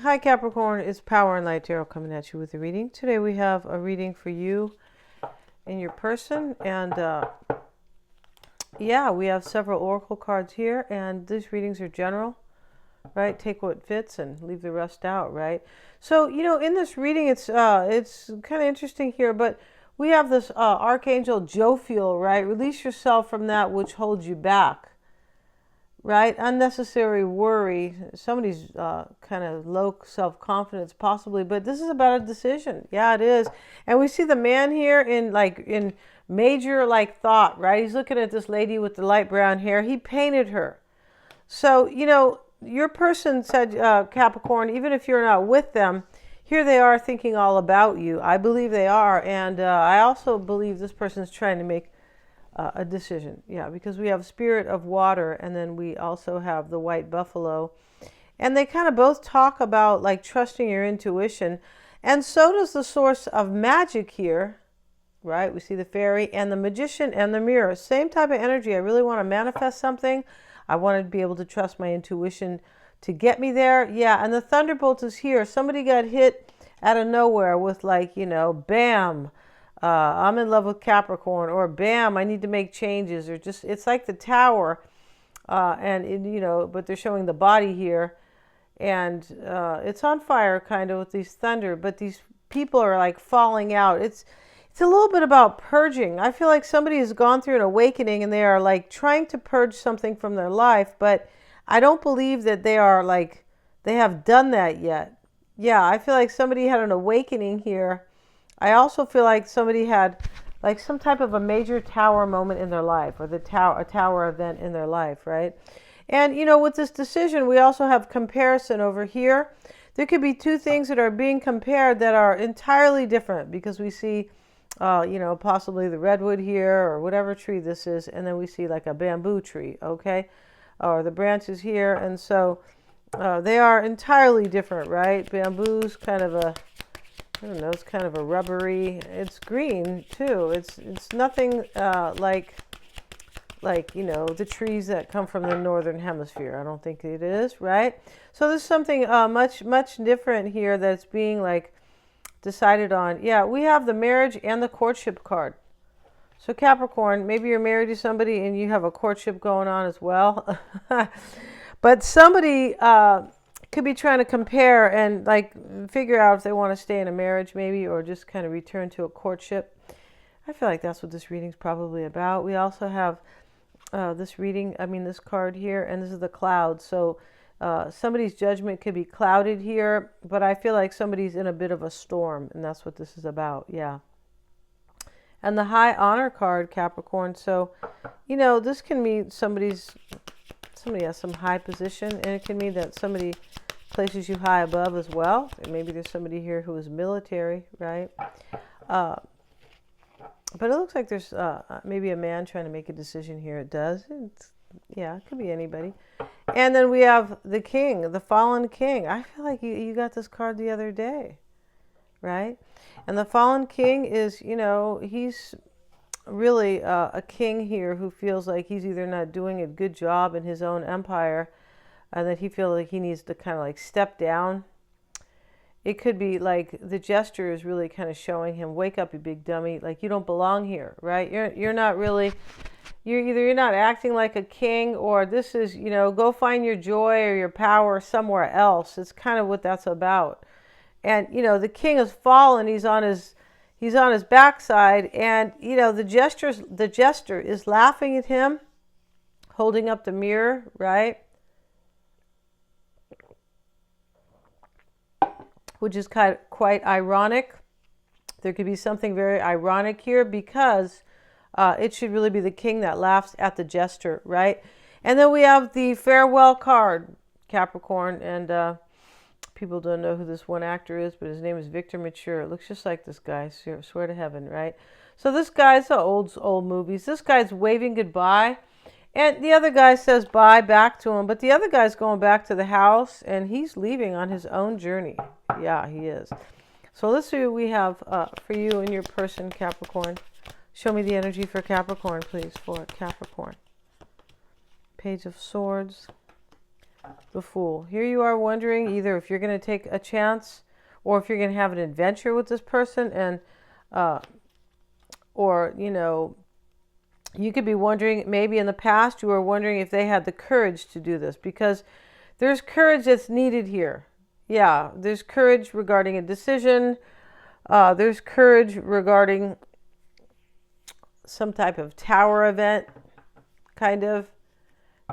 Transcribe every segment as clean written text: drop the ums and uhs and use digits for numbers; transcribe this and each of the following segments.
Hi Capricorn, it's Power and Light Tarot coming at you with a reading. Today we have a reading for you and your person, and yeah, we have several oracle cards here, and these readings are general, right? Take what fits and leave the rest out, right? So in this reading, it's kind of interesting here, but we have this Archangel Jophiel, right? Release yourself from that which holds you back. Right? Unnecessary worry. Somebody's kind of low self-confidence possibly, but this is about a decision. Yeah, it is. And we see the man here in major thought, right? He's looking at this lady with the light brown hair. He painted her. So, your person said, Capricorn, even if you're not with them, here they are thinking all about you. I believe they are. And I also believe this person's trying to make a decision. Yeah, because we have spirit of water, and then we also have the white buffalo, and they kind of both talk about trusting your intuition, and so does the source of magic here, right? We see the fairy and the magician and the mirror, same type of energy. I really want to manifest something. I want to be able to trust my intuition to get me there. Yeah, and the thunderbolt is here. Somebody got hit out of nowhere with bam, I'm in love with Capricorn, or bam, I need to make changes, or just, it's like the tower, but they're showing the body here, and it's on fire kind of with these thunder, but these people are falling out. It's a little bit about purging. I feel like somebody has gone through an awakening and they are trying to purge something from their life, but I don't believe that they are they have done that yet. Yeah, I feel like somebody had an awakening here. I also feel like somebody had some type of a major tower moment in their life, or a tower event in their life, right? And with this decision, we also have comparison over here. There could be two things that are being compared that are entirely different, because we see possibly the redwood here, or whatever tree this is, and then we see a bamboo tree, okay, or the branches here, and so they are entirely different, right? Bamboo's kind of a, I don't know, it's kind of a rubbery, it's green too. It's nothing the trees that come from the northern hemisphere. I don't think it is, right? So there's something much different here that's being decided on. Yeah, we have the marriage and the courtship card. So Capricorn, maybe you're married to somebody and you have a courtship going on as well. But somebody could be trying to compare and figure out if they want to stay in a marriage maybe, or just kind of return to a courtship. I feel like that's what this reading's probably about. We also have this card here, and this is the cloud. So somebody's judgment could be clouded here, but I feel like somebody's in a bit of a storm, and that's what this is about. Yeah. And the high honor card, Capricorn. So this can mean somebody has some high position, and it can mean that somebody places you high above as well. And maybe there's somebody here who is military, right? But it looks like there's maybe a man trying to make a decision here. It does. It could be anybody. And then we have the king, the fallen king. I feel like you got this card the other day, right? And the fallen king is, he's really a king here who feels like he's either not doing a good job in his own empire, and that he feels like he needs to kind of step down. It could be the gesture is really kind of showing him, wake up, you big dummy, you don't belong here, right? You're not really, you're not acting like a king, or this is, go find your joy or your power somewhere else. It's kind of what that's about. And the king has fallen. He's on his backside, and the jester is laughing at him, holding up the mirror, right? Which is quite ironic. There could be something very ironic here, because it should really be the king that laughs at the jester, right? And then we have the farewell card, Capricorn, and people don't know who this one actor is, but his name is Victor Mature. It looks just like this guy, swear to heaven, right? So this guy's the old movies. This guy's waving goodbye, and the other guy says bye back to him, but the other guy's going back to the house, and he's leaving on his own journey. Yeah, he is. So let's see what we have for you and your person, Capricorn. Show me the energy for Capricorn, please, for Capricorn. Page of Swords. The Fool. Here you are wondering either if you're going to take a chance or if you're going to have an adventure with this person, and or, you know, you could be wondering, maybe in the past you were wondering if they had the courage to do this, because there's courage that's needed here. Yeah, there's courage regarding a decision. There's courage regarding some type of tower event, kind of.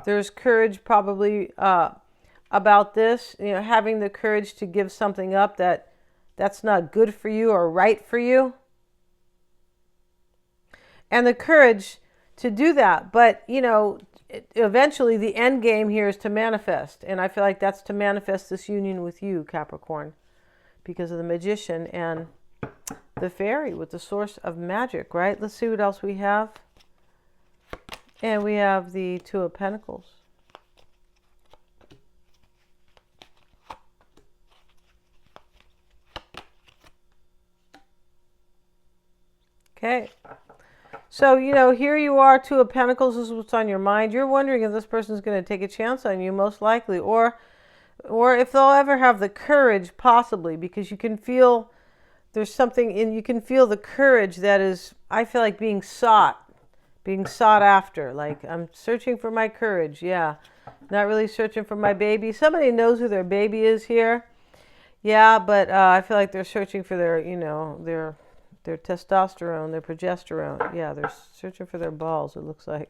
There's courage probably about this, you know, having the courage to give something up that's not good for you or right for you. And the courage to do that. But, you know, eventually the end game here is to manifest. And I feel like that's to manifest this union with you, Capricorn, because of the Magician and the Fairy with the source of magic, right? Let's see what else we have. And we have the Two of Pentacles. Okay. So, you know, here you are, Two of Pentacles. This is what's on your mind. You're wondering if this person's going to take a chance on you, most likely. Or if they'll ever have the courage, possibly, because you can feel there's something in, you can feel the courage that is, I feel like, being sought after. Like, I'm searching for my courage. Yeah. Not really searching for my baby. Somebody knows who their baby is here. Yeah, but I feel like they're searching for their, you know, their testosterone, their progesterone. Yeah, they're searching for their balls, it looks like.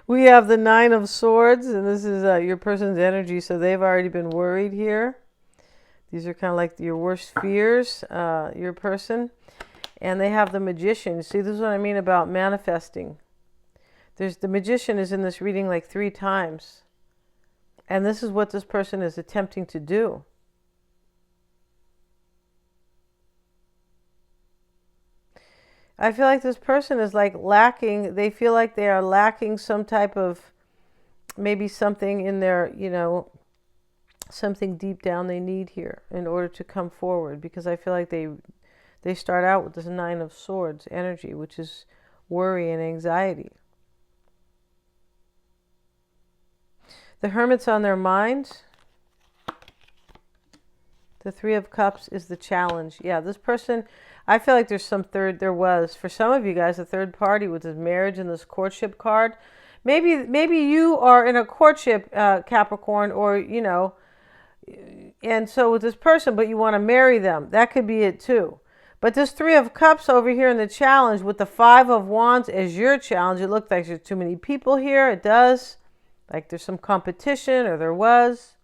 We have the Nine of Swords, and this is your person's energy, so they've already been worried here. These are kind of like your worst fears, your person. And they have the Magician. See, this is what I mean about manifesting. The Magician is in this reading like 3 times. And this is what this person is attempting to do. I feel like this person is like lacking, they feel like they are lacking some type of, maybe something in their, you know, something deep down they need here in order to come forward. Because I feel like they start out with this Nine of Swords energy, which is worry and anxiety. The Hermit's on their mind. The Three of Cups is the challenge. Yeah, this person, I feel like there was, for some of you guys, a third party with this marriage and this courtship card. Maybe you are in a courtship, Capricorn, or, you know, and so with this person, but you want to marry them. That could be it too. But this Three of Cups over here in the challenge with the Five of Wands as your challenge, it looks like there's too many people here. It does. Like there's some competition, or there was.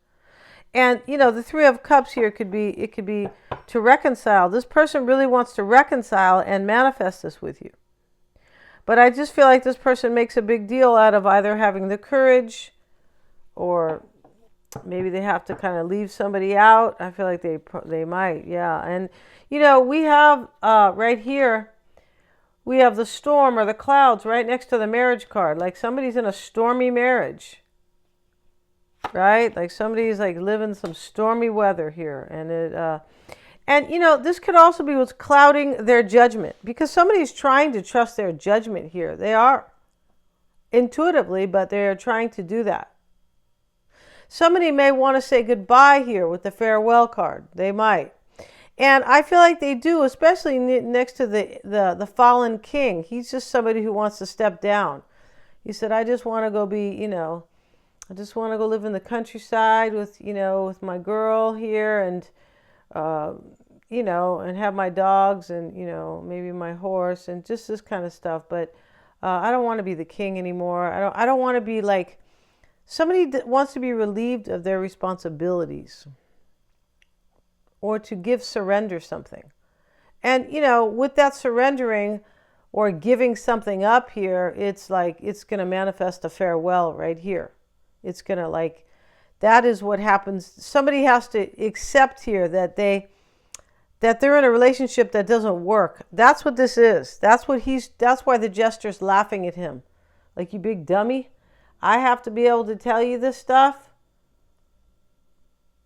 And, you know, the Three of Cups here could be to reconcile. This person really wants to reconcile and manifest this with you. But I just feel like this person makes a big deal out of either having the courage, or maybe they have to kind of leave somebody out. I feel like they might, yeah. And, you know, we have right here, we have the storm or the clouds right next to the marriage card. Like somebody's in a stormy marriage. Right? Like somebody's like living some stormy weather here. And you know, this could also be what's clouding their judgment, because somebody's trying to trust their judgment here. They are intuitively, but they're trying to do that. Somebody may want to say goodbye here with the farewell card. They might. And I feel like they do, especially next to the fallen king. He's just somebody who wants to step down. He said, I just want to go be, you know, I just want to go live in the countryside with, you know, with my girl here, and, you know, and have my dogs and, you know, maybe my horse and just this kind of stuff. But I don't want to be the king anymore. I don't want to be like, somebody that wants to be relieved of their responsibilities, or to surrender something. And, you know, with that surrendering or giving something up here, it's like, it's going to manifest a farewell right here. It's going to, like, that is what happens. Somebody has to accept here that they're in a relationship that doesn't work. That's what this is. That's why the jester's laughing at him. Like, you big dummy. I have to be able to tell you this stuff.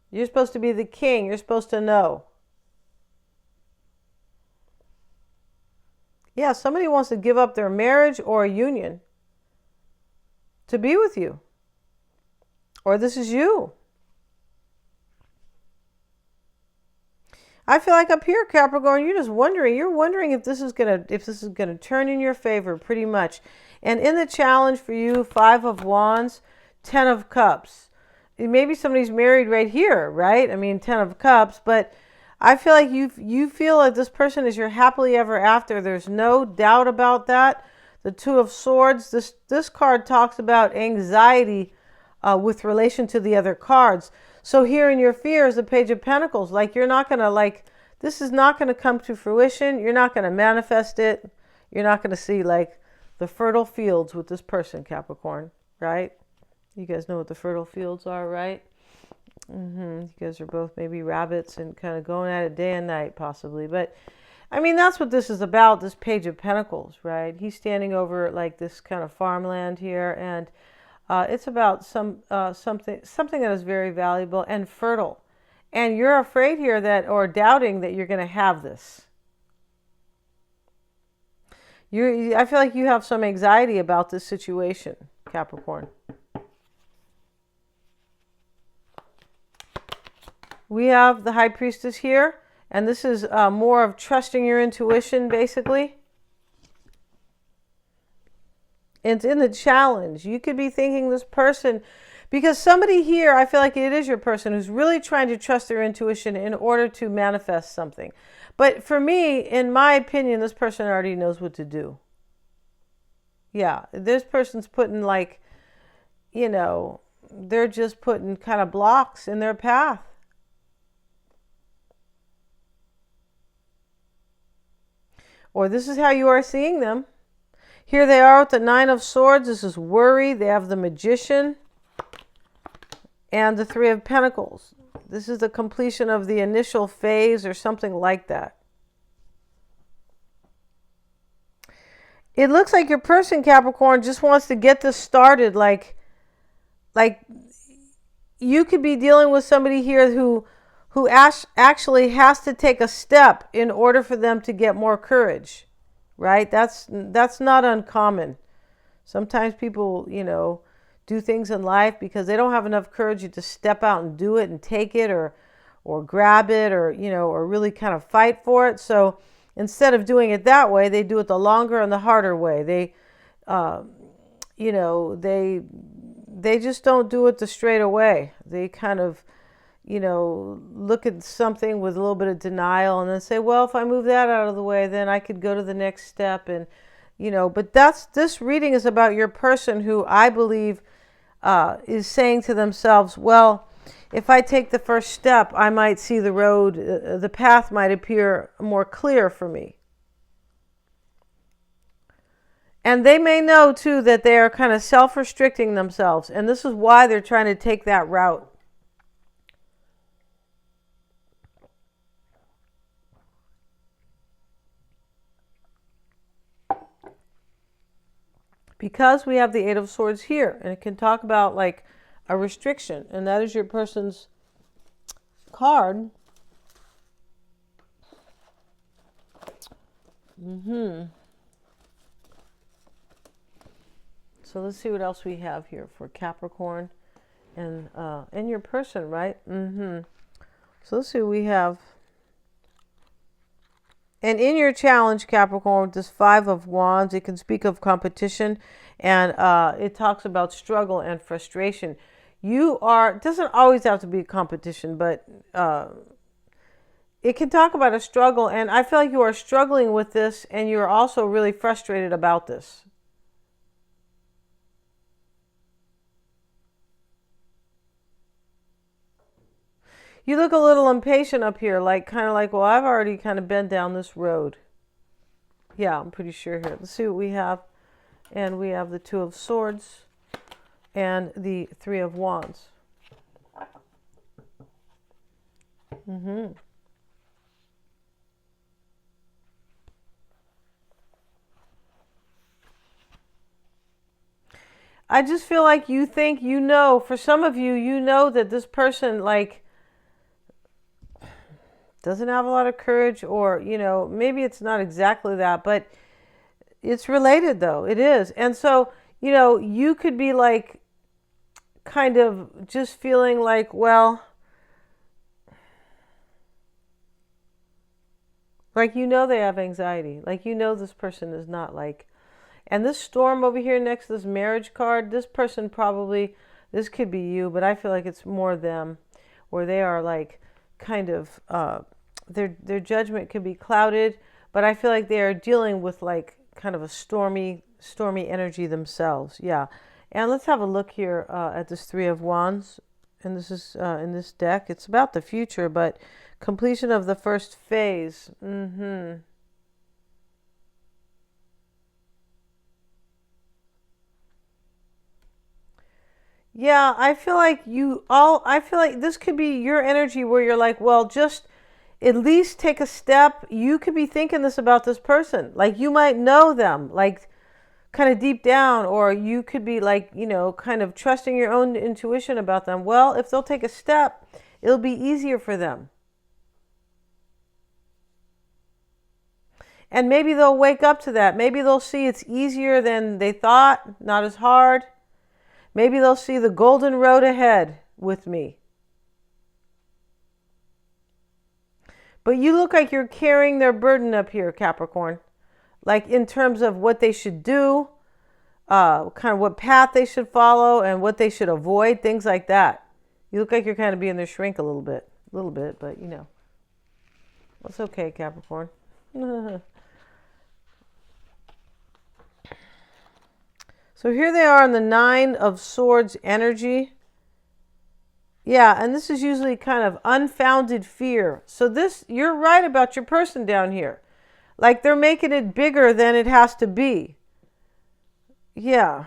You're supposed to be the king. You're supposed to know. Yeah, somebody wants to give up their marriage or a union to be with you. or this is you. I feel like up here, Capricorn, you're just wondering. You're wondering if this is gonna turn in your favor, pretty much. And in the challenge for you, 5 of Wands, 10 of Cups. Maybe somebody's married right here, right? I mean, 10 of Cups, but I feel like you feel like this person is your happily ever after. There's no doubt about that. The 2 of Swords. This card talks about anxiety with relation to the other cards. So here in your fear is the Page of Pentacles. Like you're not going to this is not going to come to fruition. You're not going to manifest it. You're not going to see like the fertile fields with this person, Capricorn, right? You guys know what the fertile fields are, right? You guys are both maybe rabbits and kind of going at it day and night possibly. But I mean, that's what this is about, this Page of Pentacles, right? He's standing over like this kind of farmland here, and it's about something that is very valuable and fertile. And you're afraid here that, or doubting that you're going to have this. I feel like you have some anxiety about this situation, Capricorn. We have the High Priestess here, and this is more of trusting your intuition, basically. It's in the challenge. You could be thinking this person, because somebody here, I feel like it is your person who's really trying to trust their intuition in order to manifest something. But for me, in my opinion, this person already knows what to do. Yeah, this person's putting like, they're just putting kind of blocks in their path. Or this is how you are seeing them. Here they are with the 9 of Swords. This is worry. They have the Magician and the 3 of Pentacles. This is the completion of the initial phase or something like that. It looks like your person, Capricorn, just wants to get this started. Like you could be dealing with somebody here who actually has to take a step in order for them to get more courage, right? That's not uncommon. Sometimes people, do things in life because they don't have enough courage to step out and do it and take it or grab it or really kind of fight for it. So instead of doing it that way, they do it the longer and the harder way. They just don't do it the straight away. They kind of look at something with a little bit of denial and then say, well, if I move that out of the way, then I could go to the next step. And, but this reading is about your person who I believe is saying to themselves, well, if I take the first step, I might see the road, the path might appear more clear for me. And they may know too that they are kind of self-restricting themselves. And this is why they're trying to take that route. Because we have the 8 of Swords here, and it can talk about like a restriction, and that is your person's card. So let's see what else we have here for Capricorn and your person, right? So let's see what we have. And in your challenge, Capricorn, with this 5 of Wands, it can speak of competition, and it talks about struggle and frustration. It doesn't always have to be a competition, but it can talk about a struggle, and I feel like you are struggling with this, and you're also really frustrated about this. You look a little impatient up here, kind of like, well, I've already kind of been down this road. Yeah, I'm pretty sure here. Let's see what we have. And we have the 2 of Swords and the 3 of Wands. I just feel like you think for some of you, that this person, doesn't have a lot of courage, or maybe it's not exactly that, but it's related though. It is. And so you could be kind of just feeling like, well, like, you know, they have anxiety. Like, you know, this person is not like, and this storm over here next to this marriage card, this person probably, this could be you, but I feel like it's more them, where they are like kind of, their judgment could be clouded, but I feel like they are dealing with like kind of a stormy energy themselves. Yeah. And let's have a look here at this Three of Wands. And this is in this deck. It's about the future, but completion of the first phase. Yeah, I feel like I feel like this could be your energy where you're like, well, just at least take a step. You could be thinking this about this person. Like, you might know them, like kind of deep down, or you could be like, you know, kind of trusting your own intuition about them. Well, if they'll take a step, it'll be easier for them. And maybe they'll wake up to that. Maybe they'll see it's easier than they thought, not as hard. Maybe they'll see the golden road ahead with me. But you look like you're carrying their burden up here, Capricorn. Like, in terms of what they should do, kind of what path they should follow and what they should avoid, things like that. You look like you're kind of being their shrink a little bit, but you know. It's okay, Capricorn. So here they are in the Nine of Swords energy. Yeah, and this is usually kind of unfounded fear. So this, you're right about your person down here. Like, they're making it bigger than it has to be. Yeah.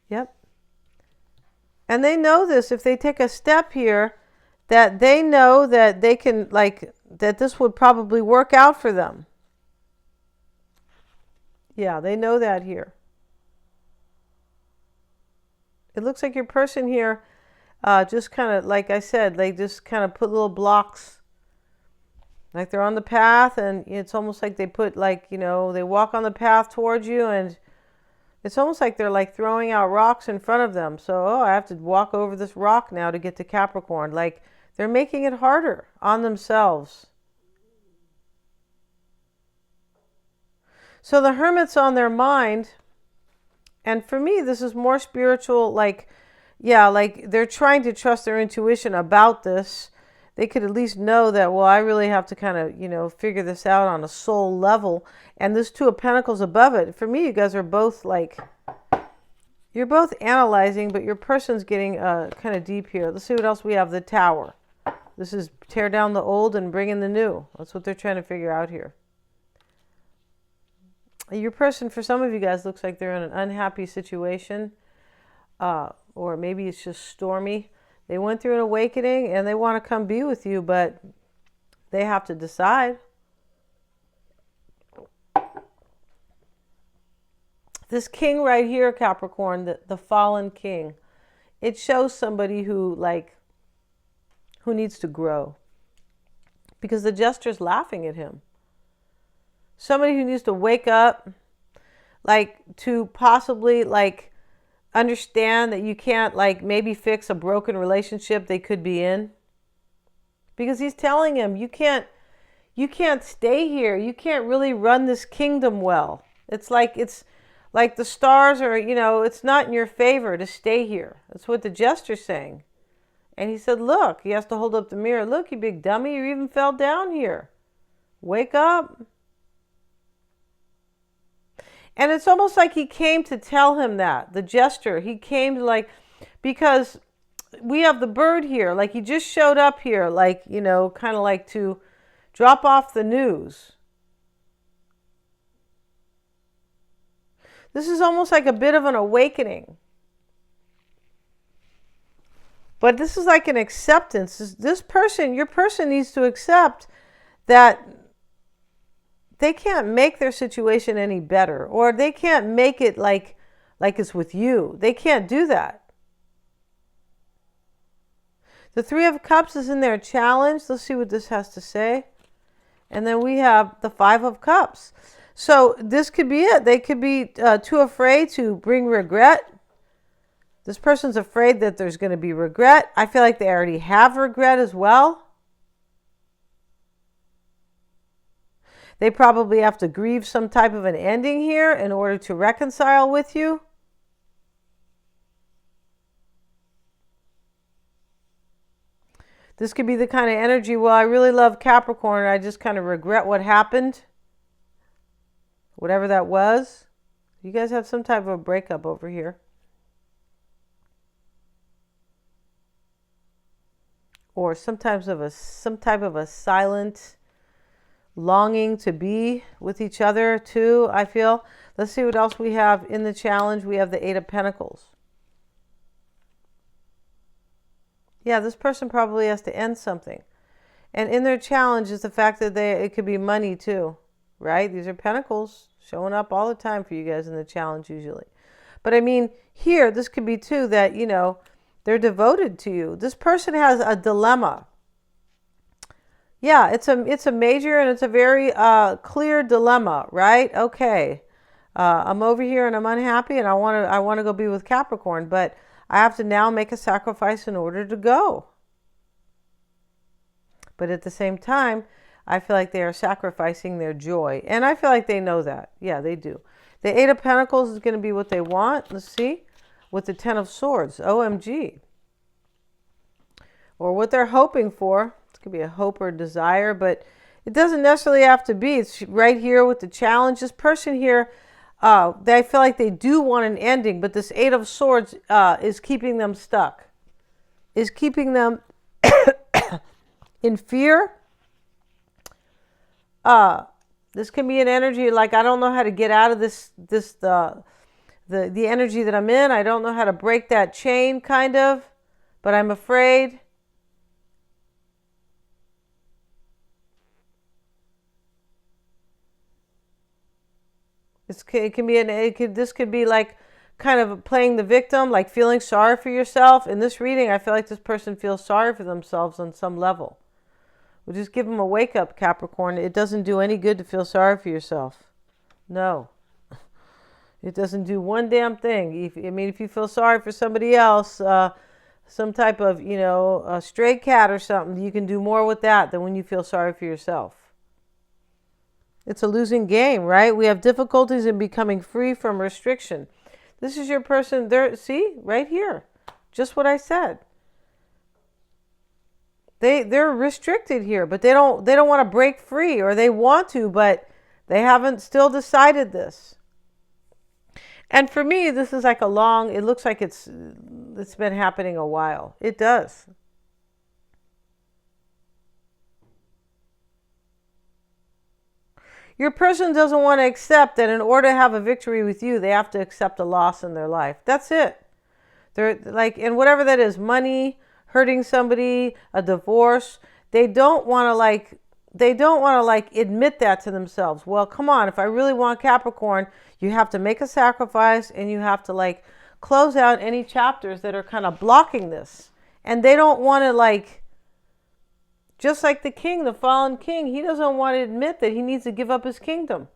Yep. And they know this. If they take a step here, that they know that they can, like, that this would probably work out for them. Yeah, they know that here. It looks like your person here just kind of, like I said, they just kind of put little blocks. Like, they're on the path, and it's almost like they put, like, you know, they walk on the path towards you, and it's almost like they're like throwing out rocks in front of them. So, oh, I have to walk over this rock now to get to Capricorn. Like, they're making it harder on themselves. So the Hermit's on their mind. And for me, this is more spiritual. Like, yeah, like they're trying to trust their intuition about this. They could at least know that, well, I really have to kind of, you know, figure this out on a soul level. And this Two of Pentacles above it. For me, you guys are both like, you're both analyzing, but your person's getting kind of deep here. Let's see what else we have. The Tower. This is tear down the old and bring in the new. That's what they're trying to figure out here. Your person, for some of you guys, looks like they're in an unhappy situation. Or maybe it's just stormy. They went through an awakening and they want to come be with you, but they have to decide. This king right here, Capricorn, the fallen king, it shows somebody who, like, who needs to grow. Because the jester's laughing at him. Somebody who needs to wake up, like, to possibly, like, understand that you can't, like, maybe fix a broken relationship they could be in. Because he's telling him, you can't stay here. You can't really run this kingdom well. It's like the stars are, you know, it's not in your favor to stay here. That's what the jester's saying. And he said, look, he has to hold up the mirror. Look, you big dummy, you even fell down here. Wake up. And it's almost like he came to tell him that, the jester. He came to, like, because we have the bird here. Like, he just showed up here, like, you know, kind of like to drop off the news. This is almost like a bit of an awakening. But this is like an acceptance. This person, your person needs to accept that they can't make their situation any better, or they can't make it like it's with you. They can't do that. The Three of Cups is in their challenge. Let's see what this has to say. And then we have the Five of Cups. So this could be it. They could be too afraid to bring regret. This person's afraid that there's going to be regret. I feel like they already have regret as well. They probably have to grieve some type of an ending here in order to reconcile with you. This could be the kind of energy, well, I really love Capricorn. I just kind of regret what happened. Whatever that was. You guys have some type of a breakup over here. Or some type of a silent longing to be with each other too, I feel. Let's see what else we have in the challenge. We have the Eight of Pentacles. Yeah, this person probably has to end something. And in their challenge is the fact that it could be money too, right? These are pentacles showing up all the time for you guys in the challenge usually. But I mean, here, this could be too that, you know, they're devoted to you. This person has a dilemma. Yeah, it's a major and it's a very clear dilemma, right? Okay, I'm over here and I'm unhappy and I want to go be with Capricorn, but I have to now make a sacrifice in order to go. But at the same time, I feel like they are sacrificing their joy. And I feel like they know that. Yeah, they do. The Eight of Pentacles is going to be what they want. Let's see. With the Ten of Swords. OMG. Or what they're hoping for. It could be a hope or desire, but it doesn't necessarily have to be. It's right here with the challenge. This person here, I feel like they do want an ending, but this Eight of Swords is keeping them stuck. Is keeping them in fear. This can be an energy like, I don't know how to get out of the energy that I'm in. I don't know how to break that chain, kind of, but I'm afraid. This could be like kind of playing the victim, like feeling sorry for yourself. In this reading, I feel like this person feels sorry for themselves on some level. We'll just give them a wake up, Capricorn. It doesn't do any good to feel sorry for yourself. No. It doesn't do one damn thing. If you feel sorry for somebody else, some type of, a stray cat or something, you can do more with that than when you feel sorry for yourself. It's a losing game, right? We have difficulties in becoming free from restriction. This is your person there. See, right here. Just what I said. They're restricted here, but they don't want to break free, or they want to, but they haven't still decided this. And for me, this is like it looks like it's been happening a while. It does. Your person doesn't want to accept that in order to have a victory with you, they have to accept a loss in their life. That's it. They're like, and whatever that is, money, hurting somebody, a divorce, they don't want to admit that to themselves. Well, come on, if I really want Capricorn, you have to make a sacrifice and you have to close out any chapters that are kind of blocking this. And they don't want to just like the king, the fallen king, he doesn't want to admit that he needs to give up his kingdom.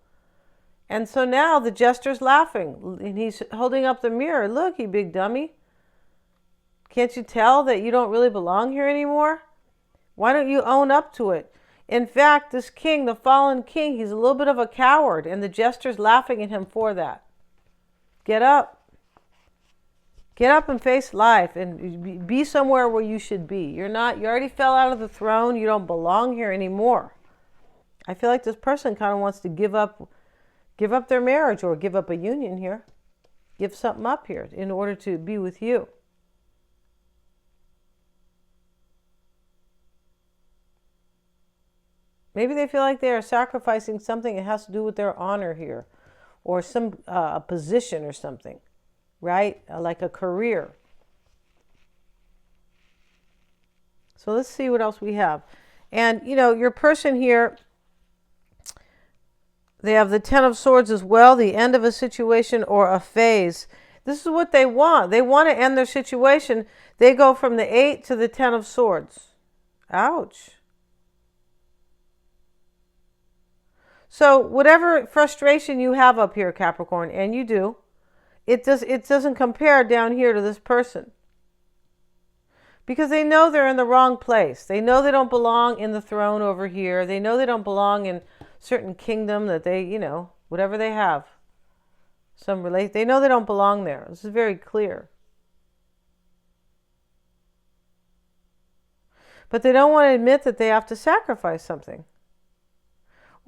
And so now the jester's laughing and he's holding up the mirror. Look, you big dummy. Can't you tell that you don't really belong here anymore? Why don't you own up to it? In fact, this king, the fallen king, he's a little bit of a coward, and the jester's laughing at him for that. Get up. Get up and face life and be somewhere where you should be. You already fell out of the throne. You don't belong here anymore. I feel like this person kind of wants to give up their marriage or give up a union here. Give something up here in order to be with you. Maybe they feel like they are sacrificing something that has to do with their honor here, or some a position or something, right? Like a career. So let's see what else we have. And, your person here, they have the Ten of Swords as well, the end of a situation or a phase. This is what they want. They want to end their situation. They go from the 8 to the 10 of Swords. Ouch. So whatever frustration you have up here, Capricorn, and you do, it doesn't compare down here to this person. Because they know they're in the wrong place. They know they don't belong in the throne over here. They know they don't belong in certain kingdom that they, whatever they have. They know they don't belong there. This is very clear. But they don't want to admit that they have to sacrifice something.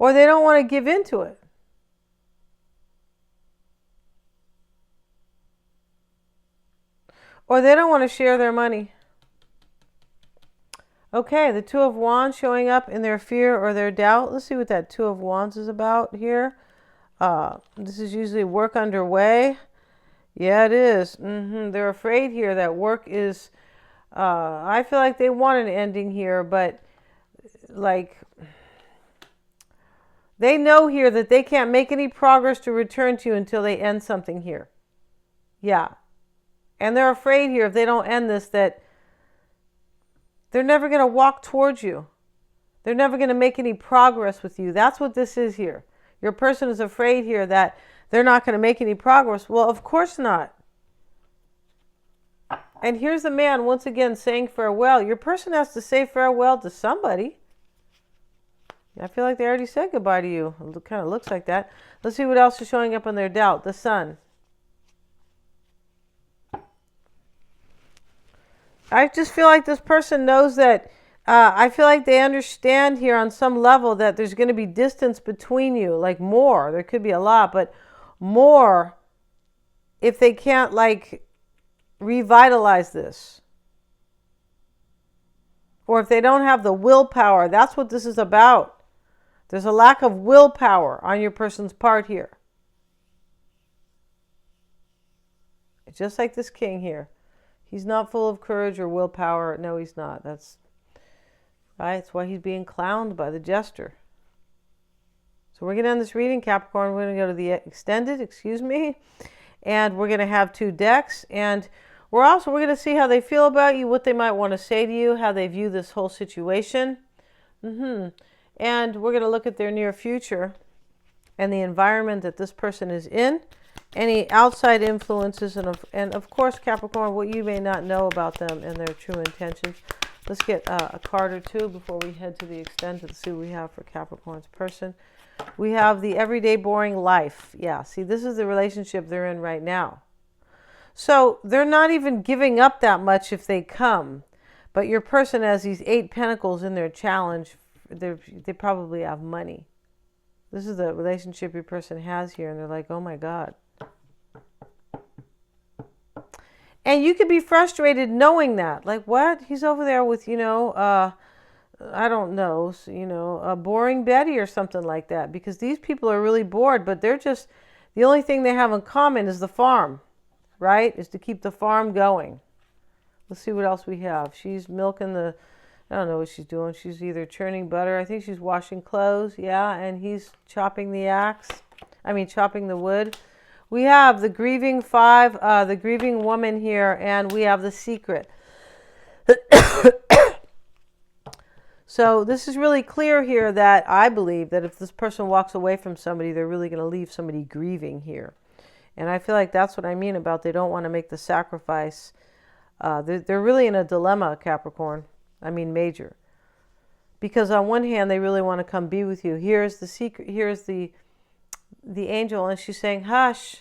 Or they don't want to give in to it. Or they don't want to share their money. Okay, the Two of Wands showing up in their fear or their doubt. Let's see what that Two of Wands is about here. This is usually work underway. Yeah, it is. They're afraid here that work is... I feel like they want an ending here, but like... They know here that they can't make any progress to return to you until they end something here. Yeah. And they're afraid here if they don't end this that they're never going to walk towards you. They're never going to make any progress with you. That's what this is here. Your person is afraid here that they're not going to make any progress. Well, of course not. And here's the man once again saying farewell. Your person has to say farewell to somebody. I feel like they already said goodbye to you. It kind of looks like that. Let's see what else is showing up in their doubt. The Sun. I just feel like this person knows that, I feel like they understand here on some level that there's going to be distance between you, like more. There could be a lot, but more if they can't like revitalize this. Or if they don't have the willpower. That's what this is about. There's a lack of willpower on your person's part here. Just like this king here. He's not full of courage or willpower. No, he's not. That's right. That's why he's being clowned by the jester. So we're going to end this reading, Capricorn. We're going to go to the extended, and we're going to have 2 decks. And we're going to see how they feel about you, what they might want to say to you, how they view this whole situation. And we're going to look at their near future and the environment that this person is in, any outside influences, and of course, Capricorn, what you may not know about them and their true intentions. Let's get a card or two before we head to the extended to see what we have for Capricorn's person. We have the everyday boring life. Yeah, see, this is the relationship they're in right now. So they're not even giving up that much if they come. But your person has these 8 pentacles in their challenge. They probably have money. This is the relationship your person has here. And they're like, oh my God. And you could be frustrated knowing that. Like, what? He's over there with, I don't know, a boring Betty or something like that. Because these people are really bored. But they're just, the only thing they have in common is the farm. Right? Is to keep the farm going. Let's see what else we have. She's milking I don't know what she's doing. She's either churning butter. I think she's washing clothes. Yeah, and he's chopping the wood. We have the grieving 5, the grieving woman here, and we have the secret. So this is really clear here that I believe that if this person walks away from somebody, they're really going to leave somebody grieving here. And I feel like that's what I mean about they don't want to make the sacrifice. They're really in a dilemma, Capricorn. Major. Because on one hand, they really want to come be with you. Here's the secret. Here's the angel. And she's saying, hush,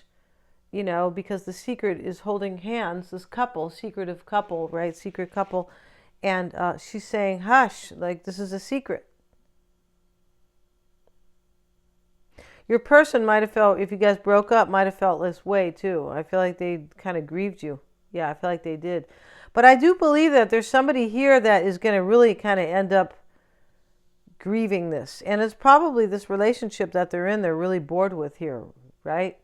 because the secret is holding hands. This couple, secretive couple, right? Secret couple. And she's saying, hush, like this is a secret. Your person might have felt, if you guys broke up, might have felt this way too. I feel like they kind of grieved you. Yeah, I feel like they did. But I do believe that there's somebody here that is going to really kind of end up grieving this. And it's probably this relationship that they're in, they're really bored with here, right?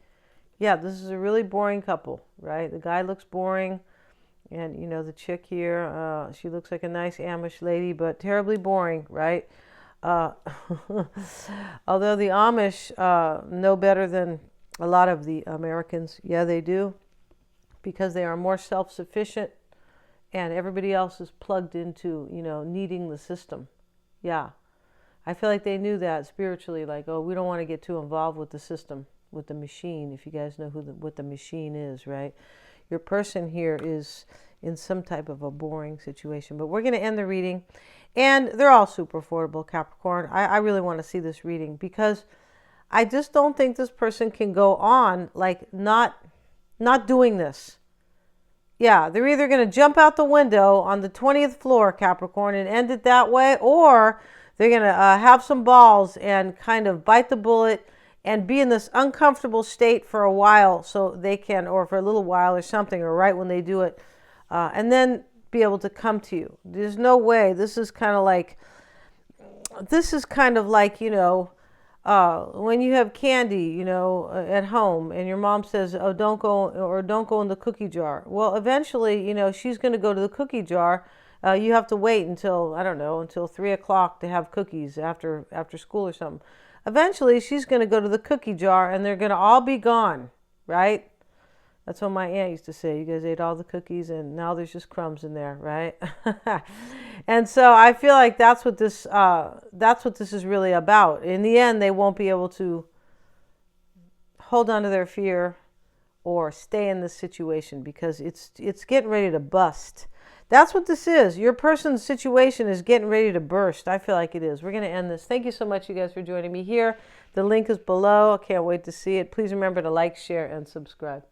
Yeah, this is a really boring couple, right? The guy looks boring. And, the chick here, she looks like a nice Amish lady, but terribly boring, right? Although the Amish know better than a lot of the Americans. Yeah, they do. Because they are more self-sufficient. And everybody else is plugged into, needing the system. Yeah. I feel like they knew that spiritually, like, oh, we don't want to get too involved with the system, with the machine. If you guys know what the machine is, right? Your person here is in some type of a boring situation. But we're going to end the reading. And they're all super affordable, Capricorn. I really want to see this reading because I just don't think this person can go on like not doing this. Yeah, they're either going to jump out the window on the 20th floor, Capricorn, and end it that way, or they're going to have some balls and kind of bite the bullet and be in this uncomfortable state for a while so they can, or for a little while or something, or right when they do it, and then be able to come to you. There's no way. This is kind of like, when you have candy, at home and your mom says, oh, don't go in the cookie jar. Well, eventually, she's going to go to the cookie jar. You have to wait until, I don't know, until 3 o'clock to have cookies after school or something. Eventually, she's going to go to the cookie jar and they're going to all be gone, right? That's what my aunt used to say. You guys ate all the cookies and now there's just crumbs in there, right? And so I feel like that's what this is really about. In the end, they won't be able to hold on to their fear or stay in this situation because it's getting ready to bust. That's what this is. Your person's situation is getting ready to burst. I feel like it is. We're going to end this. Thank you so much, you guys, for joining me here. The link is below. I can't wait to see it. Please remember to like, share, and subscribe.